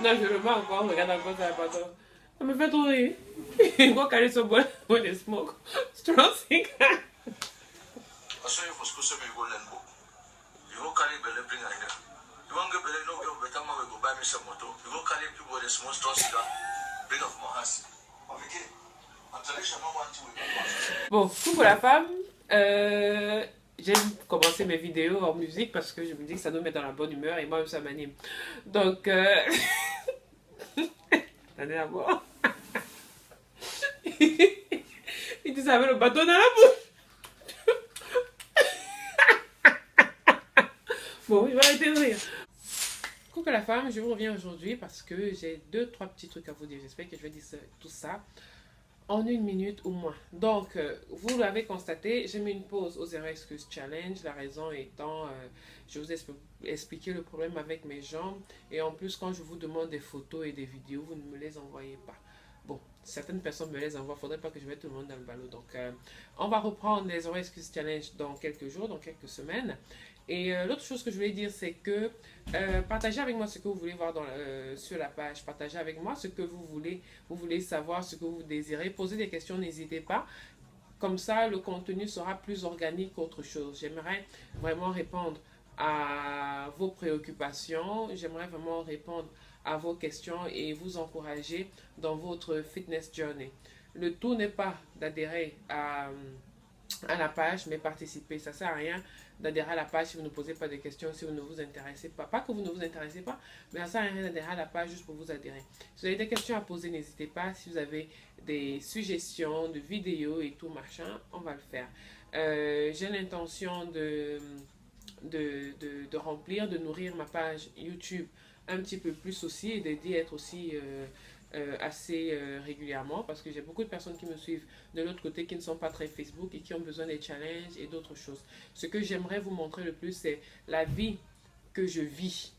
Non, je le vois encore, regarde encore ça, pardon. Ça me fait trop rire. Go carry somebody when they smoke. Strong cigar. I saw you for school, so you go learn book. You go carry belly bring her here. You want get belly, no, you better man will go buy me some motor. You go carry people with a small strong cigar. Bring up my house. Okay. Bon, coup pour la femme, j'aime commencer mes vidéos en musique parce que je me dis que ça nous met dans la bonne humeur et moi ça m'anime. Donc, attendez à voir. Il dit ça avec le bâton dans la bouche. Bon, il va arrêter de rire. Coucou la femme, je vous reviens aujourd'hui parce que j'ai 2-3 petits trucs à vous dire. J'espère que je vais dire tout ça en 1 minute ou moins. Donc, vous l'avez constaté, j'ai mis une pause au Zero Excuse Challenge. La raison étant, je vous ai expliqué le problème avec mes jambes. Et en plus, quand je vous demande des photos et des vidéos, vous ne me les envoyez pas. Bon, certaines personnes me les envoient. Il ne faudrait pas que je mette tout le monde dans le ballot. Donc, on va reprendre les Zero Excuse Challenge dans quelques jours, dans quelques semaines. Et l'autre chose que je voulais dire, c'est que partagez avec moi ce que vous voulez voir sur la page. Partagez avec moi ce que vous voulez savoir, ce que vous désirez. Posez des questions, n'hésitez pas. Comme ça, le contenu sera plus organique qu'autre chose. J'aimerais vraiment répondre à vos préoccupations. J'aimerais vraiment répondre à vos questions et vous encourager dans votre fitness journey. Le tout n'est pas d'adhérer à la page, mais participer. Ça ne sert à rien d'adhérer à la page si vous ne posez pas de questions, si vous ne vous intéressez pas. Pas que vous ne vous intéressez pas, mais ça ne sert à rien d'adhérer à la page juste pour vous adhérer. Si vous avez des questions à poser, n'hésitez pas. Si vous avez des suggestions de vidéos et tout machin, on va le faire. J'ai l'intention de remplir, de nourrir ma page YouTube un petit peu plus aussi et d'y être aussi assez régulièrement parce que j'ai beaucoup de personnes qui me suivent de l'autre côté qui ne sont pas très Facebook et qui ont besoin des challenges et d'autres choses. Ce que j'aimerais vous montrer le plus, c'est la vie que je vis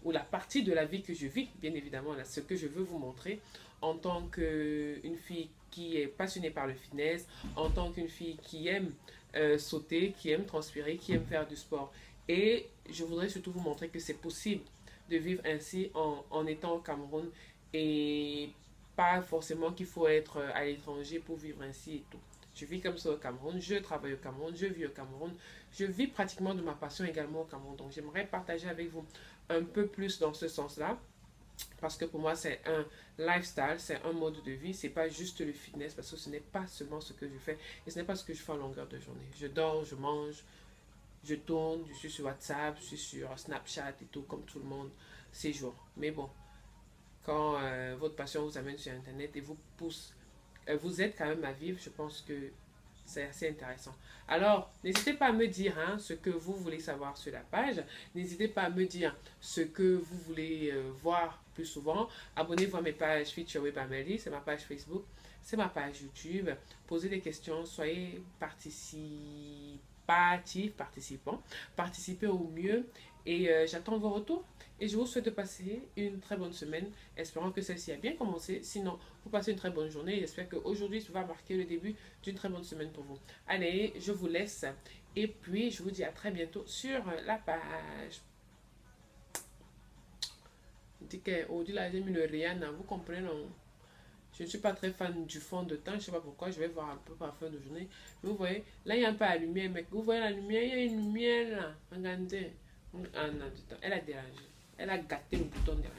ou la partie de la vie que je vis, bien évidemment, là, ce que je veux vous montrer en tant qu'une fille qui est passionnée par le fitness, en tant qu'une fille qui aime sauter, qui aime transpirer, qui aime faire du sport. Et je voudrais surtout vous montrer que c'est possible de vivre ainsi en étant au Cameroun et pas forcément qu'il faut être à l'étranger pour vivre ainsi et tout. Je vis comme ça au Cameroun, je travaille au Cameroun, je vis au Cameroun, je vis pratiquement de ma passion également au Cameroun. Donc j'aimerais partager avec vous un peu plus dans ce sens-là parce que pour moi c'est un lifestyle, c'est un mode de vie, c'est pas juste le fitness parce que ce n'est pas seulement ce que je fais et ce n'est pas ce que je fais en longueur de journée. Je dors, je mange, je tourne, je suis sur WhatsApp, je suis sur Snapchat et tout comme tout le monde ces jours. Mais bon, quand votre passion vous amène sur Internet et vous pousse, vous aide quand même à vivre, je pense que c'est assez intéressant. Alors, n'hésitez pas à me dire ce que vous voulez savoir sur la page. N'hésitez pas à me dire ce que vous voulez voir plus souvent. Abonnez-vous à mes pages Feature Web Amélie, c'est ma page Facebook, c'est ma page YouTube. Posez des questions, soyez participants. Participez au mieux et j'attends vos retours. Et je vous souhaite de passer une très bonne semaine, espérant que celle-ci a bien commencé. Sinon, vous passez une très bonne journée. J'espère qu'aujourd'hui, va marquer le début d'une très bonne semaine pour vous. Allez, je vous laisse. Et puis, je vous dis à très bientôt sur la page. Aujourd'hui, là, j'ai mis le Rihanna. Vous comprenez, non? Je ne suis pas très fan du fond de teint. Je ne sais pas pourquoi. Je vais voir un peu par la fin de journée. Mais vous voyez, là, il y a un peu la lumière, mec. Vous voyez la lumière? Il y a une lumière là. Regardez. Ah non, elle a dérangé. Elle a gâté le bouton de la